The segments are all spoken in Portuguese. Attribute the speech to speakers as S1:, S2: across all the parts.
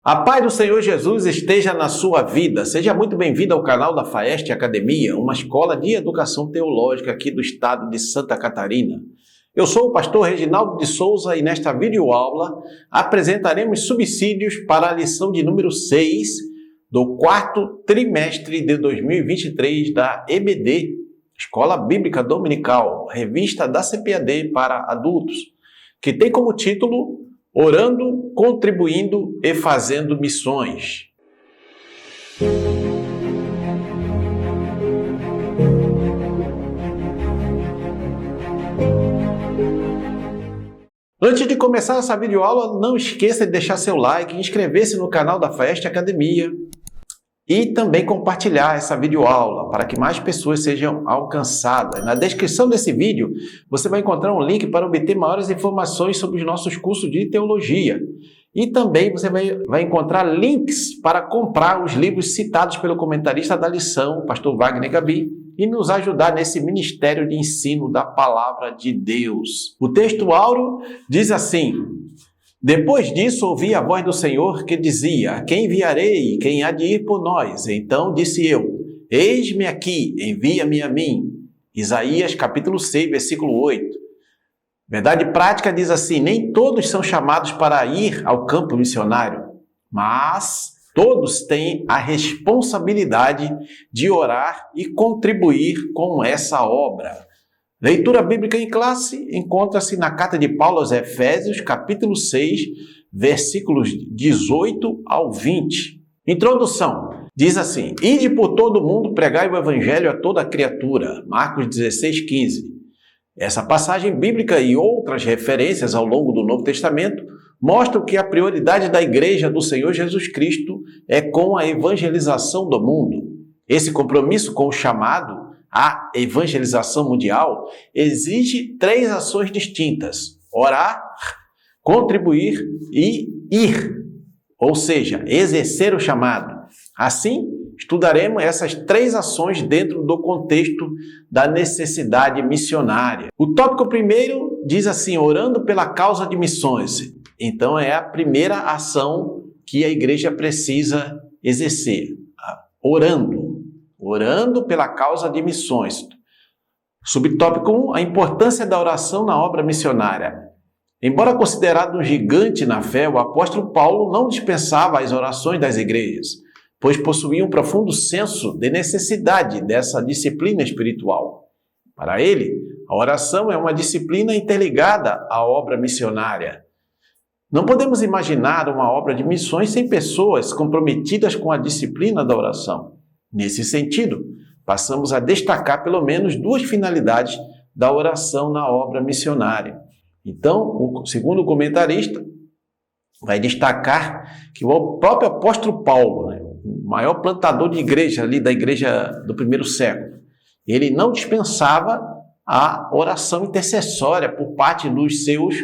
S1: A paz do Senhor Jesus esteja na sua vida. Seja muito bem-vindo ao canal da Faeste Academia, uma escola de educação teológica aqui do estado de Santa Catarina. Eu sou o pastor Reginaldo de Souza e nesta videoaula apresentaremos subsídios para a lição de número 6 do quarto trimestre de 2023 da EBD, Escola Bíblica Dominical, revista da CPAD para adultos, que tem como título Orando, Contribuindo e Fazendo Missões. Antes de começar essa videoaula, não esqueça de deixar seu like, inscrever-se no canal da Faeste Academia e também compartilhar essa videoaula para que mais pessoas sejam alcançadas. Na descrição desse vídeo, você vai encontrar um link para obter maiores informações sobre os nossos cursos de teologia. E também você vai encontrar links para comprar os livros citados pelo comentarista da lição, o pastor Wagner Gabi, e nos ajudar nesse ministério de ensino da palavra de Deus. O texto áureo diz assim: Depois disso ouvi a voz do Senhor que dizia: Quem enviarei? Quem há de ir por nós? Então disse eu: Eis-me aqui, envia-me a mim. Isaías capítulo 6, versículo 8. Verdade prática diz assim: nem todos são chamados para ir ao campo missionário, mas todos têm a responsabilidade de orar e contribuir com essa obra. Leitura bíblica em classe encontra-se na carta de Paulo aos Efésios, capítulo 6, versículos 18 ao 20. Introdução. Diz assim: Ide por todo o mundo, pregai o evangelho a toda criatura. Marcos 16, 15. Essa passagem bíblica e outras referências ao longo do Novo Testamento mostram que a prioridade da Igreja do Senhor Jesus Cristo é com a evangelização do mundo. Esse compromisso com o chamado à evangelização mundial exige três ações distintas: orar, contribuir e ir, ou seja, exercer o chamado. Assim, estudaremos essas três ações dentro do contexto da necessidade missionária. O tópico primeiro diz assim: orando pela causa de missões. Então é a primeira ação que a igreja precisa exercer, orando pela causa de missões. Subtópico 1, a importância da oração na obra missionária. Embora considerado um gigante na fé, o apóstolo Paulo não dispensava as orações das igrejas, pois possuía um profundo senso de necessidade dessa disciplina espiritual. Para ele, a oração é uma disciplina interligada à obra missionária. Não podemos imaginar uma obra de missões sem pessoas comprometidas com a disciplina da oração. Nesse sentido, passamos a destacar pelo menos duas finalidades da oração na obra missionária. Então, o segundo comentarista vai destacar que o próprio apóstolo Paulo, o maior plantador de igreja ali da igreja do primeiro século, ele não dispensava a oração intercessória por parte dos seus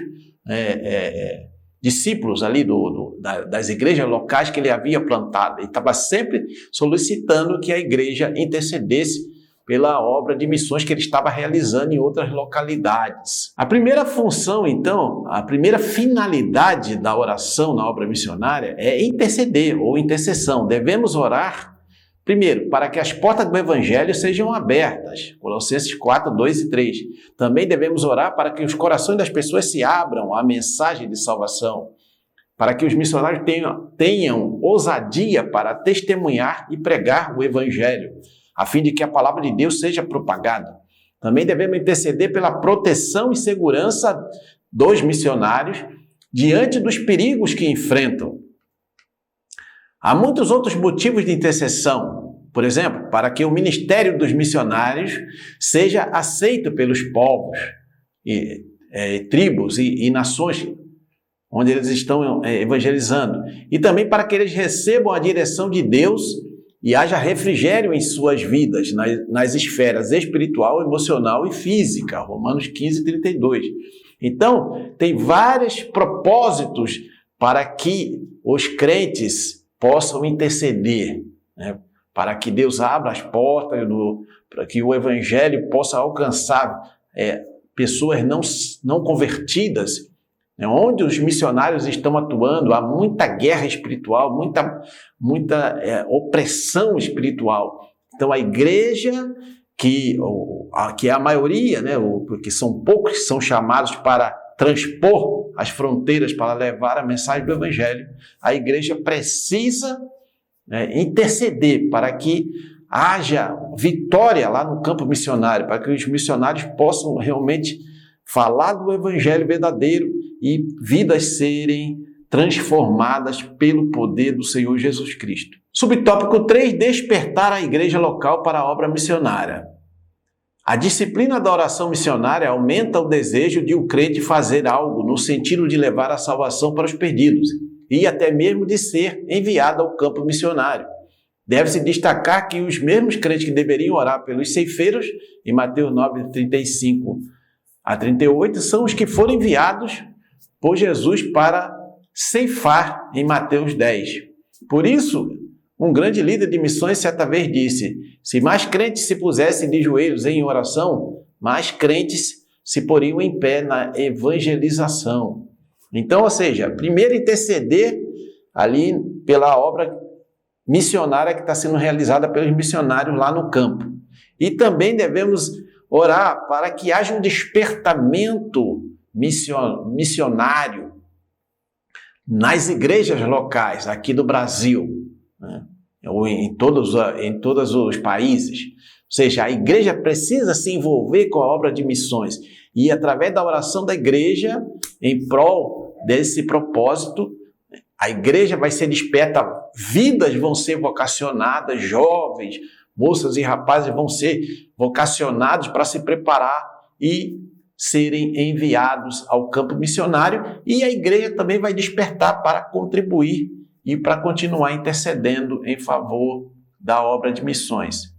S1: discípulos ali das igrejas locais que ele havia plantado. Ele estava sempre solicitando que a igreja intercedesse pela obra de missões que ele estava realizando em outras localidades. A primeira função, então, a primeira finalidade da oração na obra missionária é interceder ou intercessão. Devemos orar, primeiro, para que as portas do evangelho sejam abertas. Colossenses 4, 2 e 3. Também devemos orar para que os corações das pessoas se abram à mensagem de salvação, para que os missionários tenham ousadia para testemunhar e pregar o evangelho, a fim de que a palavra de Deus seja propagada. Também devemos interceder pela proteção e segurança dos missionários diante dos perigos que enfrentam. Há muitos outros motivos de intercessão. Por exemplo, para que o ministério dos missionários seja aceito pelos povos, tribos e nações onde eles estão evangelizando. E também para que eles recebam a direção de Deus e haja refrigério em suas vidas, nas esferas espiritual, emocional e física. Romanos 15, 32. Então, tem vários propósitos para que os crentes possam interceder, para que Deus abra as portas, para que o evangelho possa alcançar pessoas não convertidas né, onde os missionários estão atuando, há muita guerra espiritual, muita opressão espiritual. Então, a igreja, que é a maioria, né, porque são poucos que são chamados para transpor as fronteiras, para levar a mensagem do Evangelho, a igreja precisa, né, interceder para que haja vitória lá no campo missionário, para que os missionários possam realmente falar do Evangelho verdadeiro e vidas serem transformadas pelo poder do Senhor Jesus Cristo. Subtópico 3, despertar a igreja local para a obra missionária. A disciplina da oração missionária aumenta o desejo de o crente fazer algo no sentido de levar a salvação para os perdidos e até mesmo de ser enviado ao campo missionário. Deve-se destacar que os mesmos crentes que deveriam orar pelos ceifeiros, em Mateus 9, 35 a 38, são os que foram enviados por Jesus para ceifar em Mateus 10. Por isso, um grande líder de missões certa vez disse: se mais crentes se pusessem de joelhos em oração, mais crentes se poriam em pé na evangelização. Então, ou seja, primeiro interceder ali pela obra missionária que está sendo realizada pelos missionários lá no campo. E também devemos orar para que haja um despertamento missionário nas igrejas locais aqui do Brasil, né? Ou em todos os países. Ou seja, a igreja precisa se envolver com a obra de missões e, através da oração da igreja, em prol desse propósito, a igreja vai ser desperta, vidas vão ser vocacionadas, jovens, moças e rapazes vão ser vocacionados para se preparar e serem enviados ao campo missionário, e a igreja também vai despertar para contribuir e para continuar intercedendo em favor da obra de missões.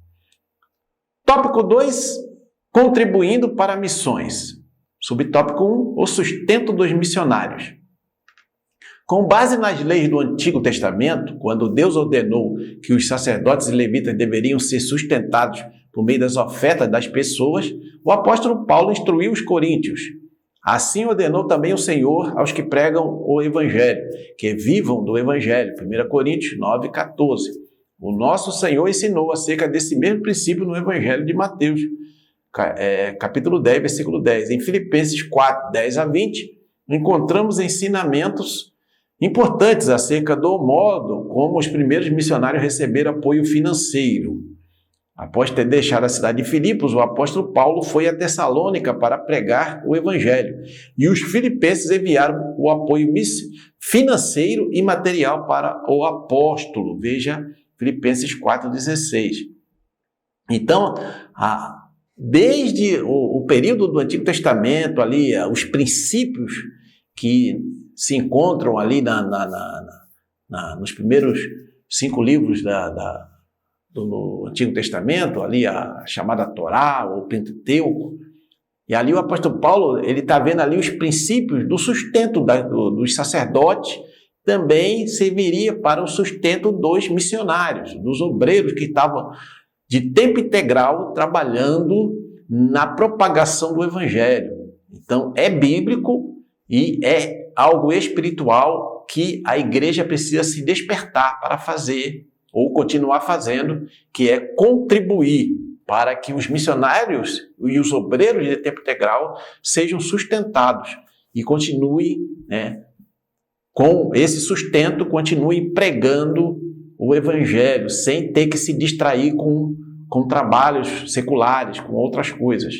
S1: Tópico 2, contribuindo para missões. Subtópico 1, o sustento dos missionários. Com base nas leis do Antigo Testamento, quando Deus ordenou que os sacerdotes e levitas deveriam ser sustentados por meio das ofertas das pessoas, o apóstolo Paulo instruiu os coríntios. Assim ordenou também o Senhor aos que pregam o Evangelho, que vivam do Evangelho. 1 Coríntios 9, 14. O nosso Senhor ensinou acerca desse mesmo princípio no Evangelho de Mateus, capítulo 10, versículo 10. Em Filipenses 4, 10 a 20, encontramos ensinamentos importantes acerca do modo como os primeiros missionários receberam apoio financeiro. Após ter deixado a cidade de Filipos, o apóstolo Paulo foi a Tessalônica para pregar o Evangelho. E os filipenses enviaram o apoio financeiro e material para o apóstolo. Veja Filipenses 4,16. Então, desde o período do Antigo Testamento, ali, os princípios que se encontram ali nos primeiros 5 livros do Antigo Testamento, ali a chamada Torá, ou Pentateuco, e ali o apóstolo Paulo, ele está vendo ali os princípios do sustento dos sacerdotes, também serviria para o sustento dos missionários, dos obreiros que estavam de tempo integral trabalhando na propagação do Evangelho. Então, é bíblico e é algo espiritual que a igreja precisa se despertar para fazer, ou continuar fazendo, que é contribuir para que os missionários e os obreiros de tempo integral sejam sustentados e continuem, né, com esse sustento, continuem pregando o Evangelho, sem ter que se distrair com trabalhos seculares, com outras coisas.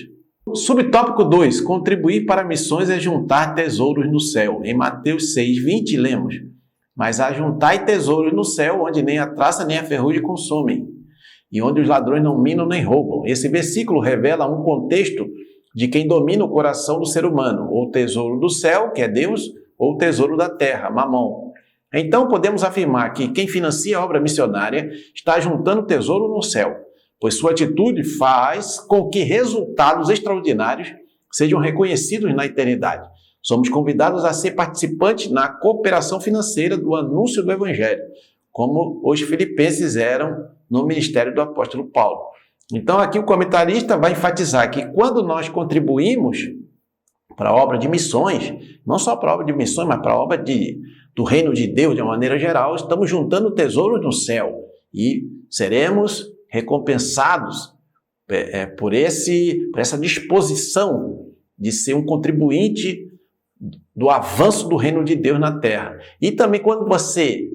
S1: Subtópico 2, contribuir para missões é juntar tesouros no céu. Em Mateus 6, 20, lemos: mas ajuntai tesouros no céu, onde nem a traça nem a ferrugem consomem, e onde os ladrões não minam nem roubam. Esse versículo revela um contexto de quem domina o coração do ser humano, ou o tesouro do céu, que é Deus, ou o tesouro da terra, Mamon. Então podemos afirmar que quem financia a obra missionária está juntando tesouro no céu, pois sua atitude faz com que resultados extraordinários sejam reconhecidos na eternidade. Somos convidados a ser participantes na cooperação financeira do anúncio do Evangelho, como os filipenses eram no ministério do apóstolo Paulo. Então aqui o comentarista vai enfatizar que quando nós contribuímos para a obra de missões, não só para a obra de missões, mas para a obra do reino de Deus de uma maneira geral, estamos juntando tesouros no céu e seremos recompensados por essa disposição de ser um contribuinte do avanço do reino de Deus na terra. E também quando você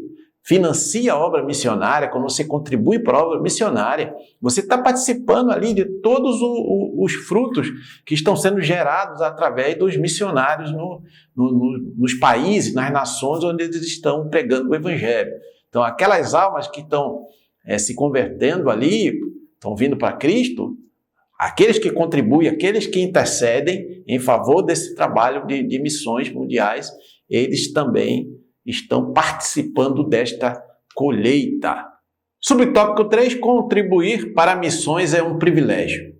S1: financia a obra missionária, quando você contribui para a obra missionária, você está participando ali de todos os frutos que estão sendo gerados através dos missionários nos países, nas nações onde eles estão pregando o evangelho. Então, aquelas almas que estão se convertendo ali, estão vindo para Cristo, aqueles que contribuem, aqueles que intercedem em favor desse trabalho de missões mundiais, eles também estão participando desta colheita. Subtópico 3, contribuir para missões é um privilégio.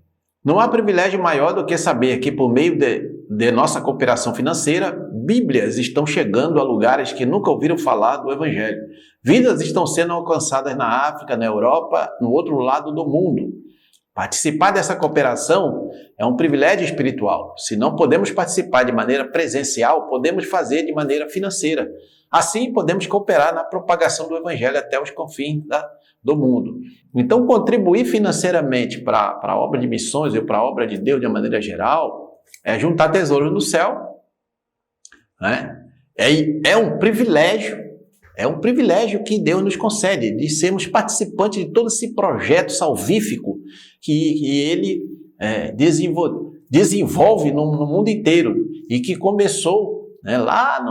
S1: Não há privilégio maior do que saber que por meio de nossa cooperação financeira, Bíblias estão chegando a lugares que nunca ouviram falar do Evangelho. Vidas estão sendo alcançadas na África, na Europa, no outro lado do mundo. Participar dessa cooperação é um privilégio espiritual. Se não podemos participar de maneira presencial, podemos fazer de maneira financeira. Assim, podemos cooperar na propagação do Evangelho até os confins do mundo. Então, contribuir financeiramente para a obra de missões ou para a obra de Deus de uma maneira geral é juntar tesouros no céu. Né? É um privilégio que Deus nos concede, de sermos participantes de todo esse projeto salvífico que Ele desenvolve no mundo inteiro e que começou lá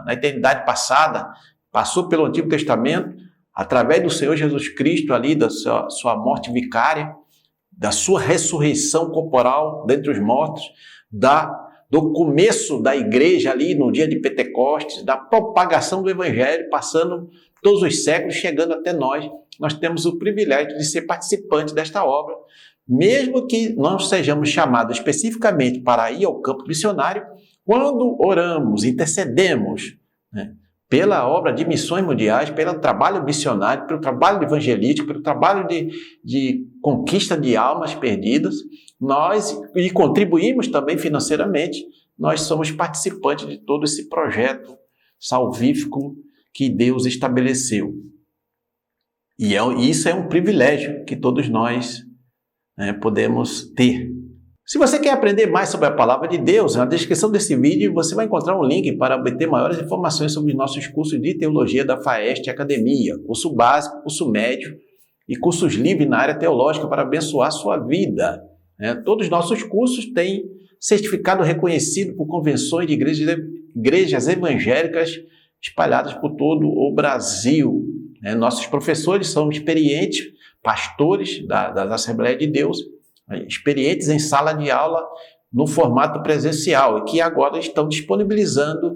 S1: na eternidade passada, passou pelo Antigo Testamento, através do Senhor Jesus Cristo ali, da sua morte vicária, da sua ressurreição corporal dentre os mortos, do começo da igreja ali no dia de Pentecostes, da propagação do Evangelho, passando todos os séculos, chegando até nós. Nós temos o privilégio de ser participantes desta obra, mesmo que não sejamos chamados especificamente para ir ao campo missionário. Quando oramos, intercedemos pela obra de missões mundiais, pelo trabalho missionário, pelo trabalho evangelístico, pelo trabalho de conquista de almas perdidas, e contribuímos também financeiramente, nós somos participantes de todo esse projeto salvífico que Deus estabeleceu. E isso é um privilégio que todos nós podemos ter. Se você quer aprender mais sobre a palavra de Deus, na descrição desse vídeo você vai encontrar um link para obter maiores informações sobre os nossos cursos de teologia da FAEST Academia, curso básico, curso médio e cursos livres na área teológica para abençoar a sua vida. Todos os nossos cursos têm certificado reconhecido por convenções de igrejas evangélicas espalhadas por todo o Brasil. Nossos professores são experientes, pastores da Assembleia de Deus, experientes em sala de aula no formato presencial e que agora estão disponibilizando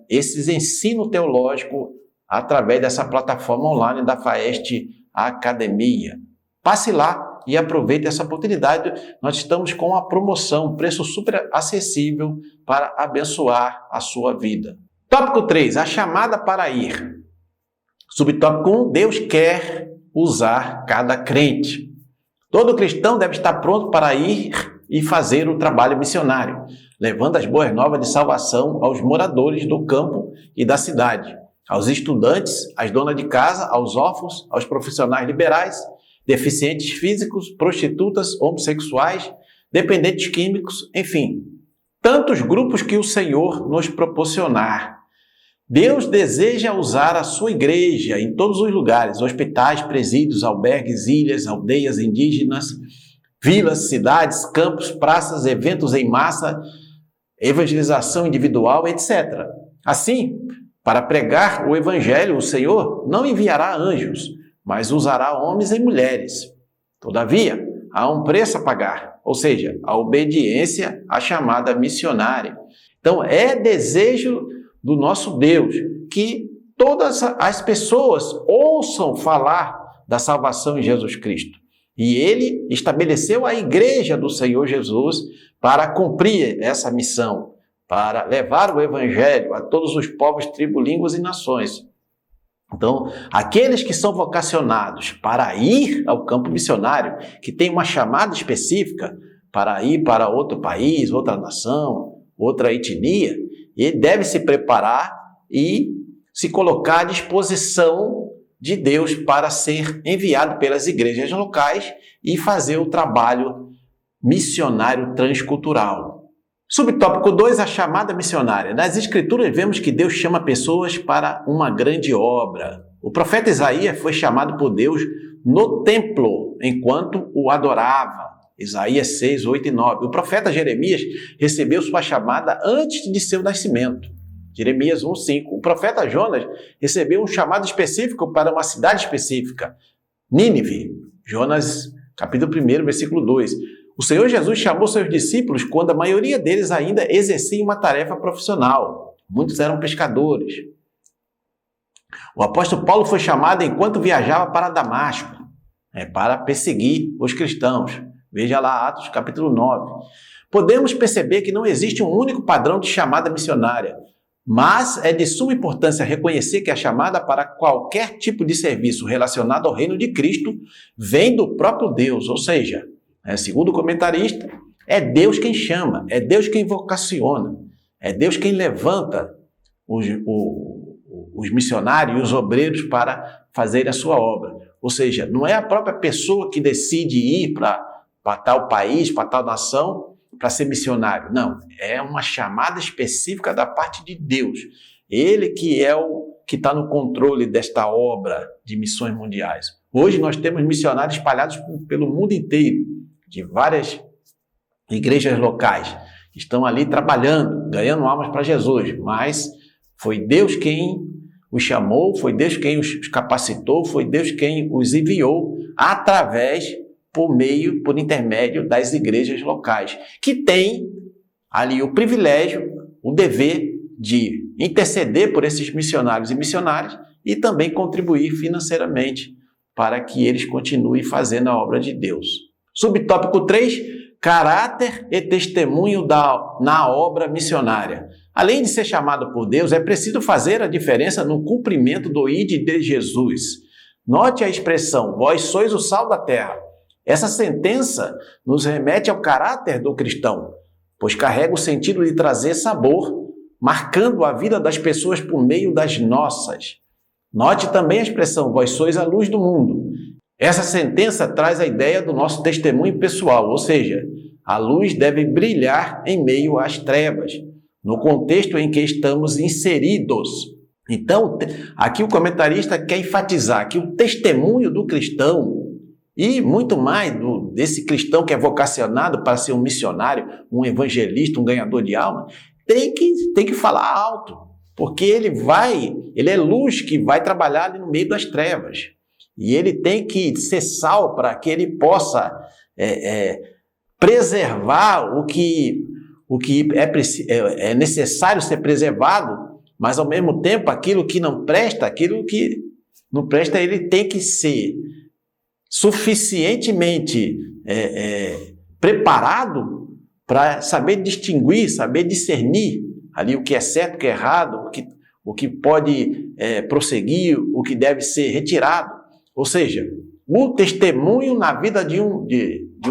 S1: esses ensino teológico através dessa plataforma online da FAEST Academia. Passe lá e aproveite essa oportunidade. Nós estamos com uma promoção, preço super acessível para abençoar a sua vida. Tópico 3, a chamada para ir. Subtópico 1, Deus quer usar cada crente. Todo cristão deve estar pronto para ir e fazer o trabalho missionário, levando as boas novas de salvação aos moradores do campo e da cidade, aos estudantes, às donas de casa, aos órfãos, aos profissionais liberais, deficientes físicos, prostitutas, homossexuais, dependentes químicos, enfim, tantos grupos que o Senhor nos proporcionar. Deus deseja usar a sua igreja em todos os lugares, hospitais, presídios, albergues, ilhas, aldeias indígenas, vilas, cidades, campos, praças, eventos em massa, evangelização individual, etc. Assim, para pregar o evangelho, o Senhor não enviará anjos, mas usará homens e mulheres. Todavia, há um preço a pagar, ou seja, a obediência à chamada missionária. Então, é desejo do nosso Deus que todas as pessoas ouçam falar da salvação em Jesus Cristo. E Ele estabeleceu a igreja do Senhor Jesus para cumprir essa missão, para levar o evangelho a todos os povos, tribos, línguas e nações. Então, aqueles que são vocacionados para ir ao campo missionário, que tem uma chamada específica, para ir para outro país, outra nação, outra etnia, ele deve se preparar e se colocar à disposição de Deus para ser enviado pelas igrejas locais e fazer o trabalho missionário transcultural. Subtópico 2, a chamada missionária. Nas Escrituras vemos que Deus chama pessoas para uma grande obra. O profeta Isaías foi chamado por Deus no templo, enquanto o adorava. Isaías 6, 8 e 9. O profeta Jeremias recebeu sua chamada antes de seu nascimento. Jeremias 1, 5. O profeta Jonas recebeu um chamado específico para uma cidade específica, Nínive. Jonas, capítulo 1, versículo 2. O Senhor Jesus chamou seus discípulos quando a maioria deles ainda exercia uma tarefa profissional. Muitos eram pescadores. O apóstolo Paulo foi chamado enquanto viajava para Damasco, para perseguir os cristãos. Veja lá Atos capítulo 9. Podemos perceber que não existe um único padrão de chamada missionária, mas é de suma importância reconhecer que a chamada para qualquer tipo de serviço relacionado ao reino de Cristo vem do próprio Deus, ou seja, segundo o comentarista, é Deus quem chama, é Deus quem vocaciona, é Deus quem levanta os missionários e os obreiros para fazer a sua obra. Ou seja, não é a própria pessoa que decide ir para tal país, para tal nação, para ser missionário. Não, é uma chamada específica da parte de Deus. Ele que é o que está no controle desta obra de missões mundiais. Hoje nós temos missionários espalhados pelo mundo inteiro, de várias igrejas locais, que estão ali trabalhando, ganhando almas para Jesus, mas foi Deus quem os chamou, foi Deus quem os capacitou, foi Deus quem os enviou por intermédio das igrejas locais, que têm ali o privilégio, o dever de interceder por esses missionários e missionárias e também contribuir financeiramente para que eles continuem fazendo a obra de Deus. Subtópico 3, caráter e testemunho na obra missionária. Além de ser chamado por Deus, é preciso fazer a diferença no cumprimento do ID de Jesus. Note a expressão, vós sois o sal da terra. Essa sentença nos remete ao caráter do cristão, pois carrega o sentido de trazer sabor, marcando a vida das pessoas por meio das nossas. Note também a expressão, vós sois a luz do mundo. Essa sentença traz a ideia do nosso testemunho pessoal, ou seja, a luz deve brilhar em meio às trevas, no contexto em que estamos inseridos. Então, aqui o comentarista quer enfatizar que o testemunho do cristão, e muito mais desse cristão que é vocacionado para ser um missionário, um evangelista, um ganhador de alma, tem que falar alto, porque ele é luz que vai trabalhar ali no meio das trevas. E ele tem que ser sal para que ele possa preservar o que é necessário ser preservado, mas ao mesmo tempo aquilo que não presta, ele tem que ser suficientemente preparado para saber distinguir, saber discernir ali o que é certo, o que é errado, o que pode prosseguir, o que deve ser retirado. Ou seja, o testemunho na vida de um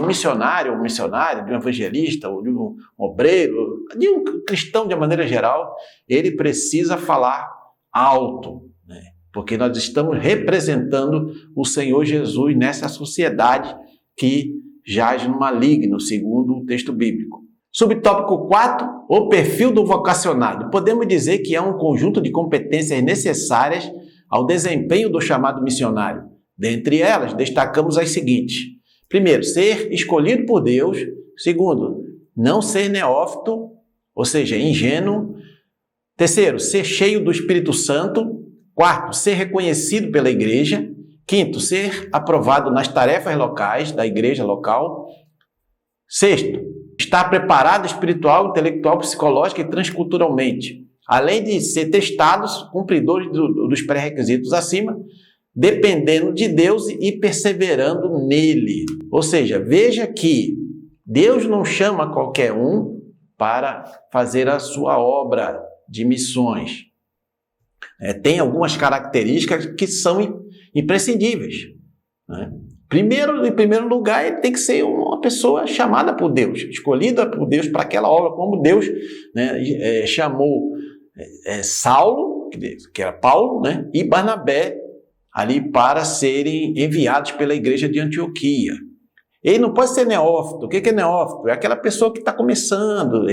S1: missionário, ou missionária, de um evangelista, ou de um obreiro, de um cristão de uma maneira geral, ele precisa falar alto, né? Porque nós estamos representando o Senhor Jesus nessa sociedade que jaz no maligno, segundo o texto bíblico. Subtópico 4, o perfil do vocacionado. Podemos dizer que é um conjunto de competências necessárias ao desempenho do chamado missionário. Dentre elas, destacamos as seguintes. Primeiro, ser escolhido por Deus. Segundo, não ser neófito, ou seja, ingênuo. Terceiro, ser cheio do Espírito Santo. Quarto, ser reconhecido pela igreja. Quinto, ser aprovado nas tarefas locais da igreja local. Sexto, estar preparado espiritual, intelectual, psicológica e transculturalmente. Além de ser testados, cumpridores dos pré-requisitos acima, dependendo de Deus e perseverando nele. Ou seja, veja que Deus não chama qualquer um para fazer a sua obra de missões. Tem algumas características que são imprescindíveis, né? Em primeiro lugar, ele tem que ser uma pessoa chamada por Deus, escolhida por Deus para aquela obra, como Deus, né, chamou Saulo, que era Paulo, né, e Barnabé ali para serem enviados pela igreja de Antioquia. Ele não pode ser neófito. O que é neófito? É aquela pessoa que está começando,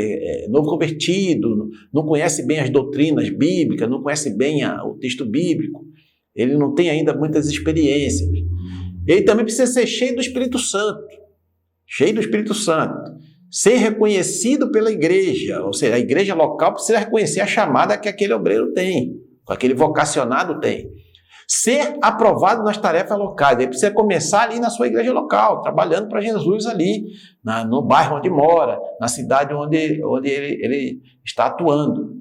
S1: novo convertido, não conhece bem as doutrinas bíblicas, não conhece bem o texto bíblico, ele não tem ainda muitas experiências. Ele também precisa ser cheio do Espírito Santo, ser reconhecido pela igreja, ou seja, a igreja local precisa reconhecer a chamada que aquele obreiro tem, que aquele vocacionado tem. Ser aprovado nas tarefas locais, ele precisa começar ali na sua igreja local, trabalhando para Jesus ali, no bairro onde mora, na cidade onde ele está atuando.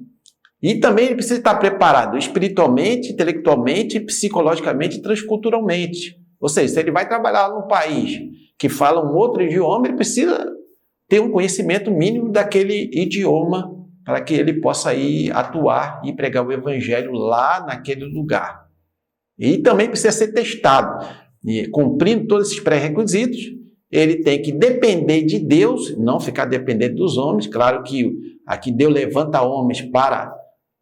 S1: E também ele precisa estar preparado espiritualmente, intelectualmente, psicologicamente e transculturalmente. Ou seja, se ele vai trabalhar num país que fala um outro idioma, ele precisa ter um conhecimento mínimo daquele idioma para que ele possa ir atuar e pregar o evangelho lá naquele lugar. E também precisa ser testado. E, cumprindo todos esses pré-requisitos, ele tem que depender de Deus, não ficar dependente dos homens. Claro que aqui Deus levanta homens para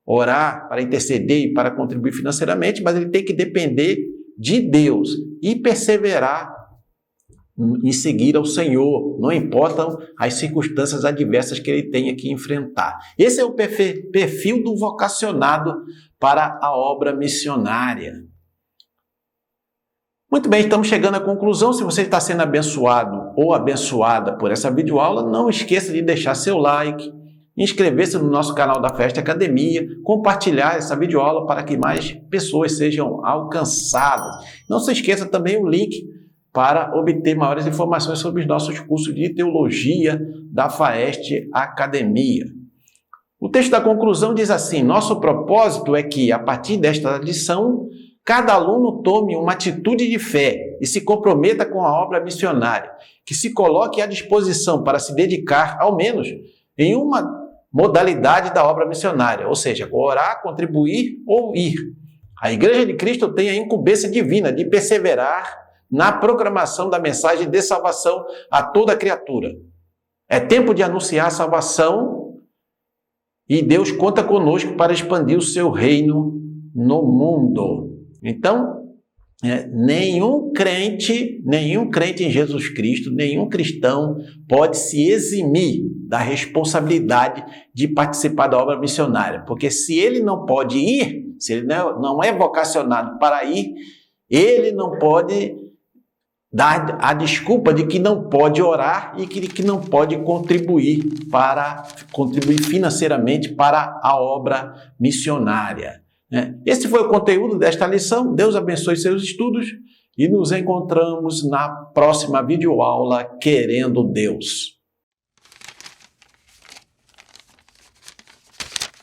S1: orar, para interceder e para contribuir financeiramente, mas ele tem que depender de Deus e perseverar em seguir ao Senhor, não importam as circunstâncias adversas que ele tenha que enfrentar. Esse é o perfil do vocacionado para a obra missionária. Muito bem, estamos chegando à conclusão. Se você está sendo abençoado ou abençoada por essa videoaula, não esqueça de deixar seu like, inscrever-se no nosso canal da Festa Academia, compartilhar essa videoaula para que mais pessoas sejam alcançadas. Não se esqueça também o link para obter maiores informações sobre os nossos cursos de teologia da FAEST Academia. O texto da conclusão diz assim: nosso propósito é que, a partir desta lição, cada aluno tome uma atitude de fé e se comprometa com a obra missionária, que se coloque à disposição para se dedicar, ao menos, em uma modalidade da obra missionária, ou seja, orar, contribuir ou ir. A Igreja de Cristo tem a incumbência divina de perseverar na proclamação da mensagem de salvação a toda criatura. É tempo de anunciar a salvação e Deus conta conosco para expandir o seu reino no mundo. Então, nenhum crente em Jesus Cristo, nenhum cristão pode se eximir da responsabilidade de participar da obra missionária, porque se ele não pode ir, se ele não é vocacionado para ir, ele não pode dar a desculpa de que não pode orar e que não pode contribuir financeiramente para a obra missionária. Esse foi o conteúdo desta lição. Deus abençoe seus estudos e nos encontramos na próxima videoaula, querendo Deus.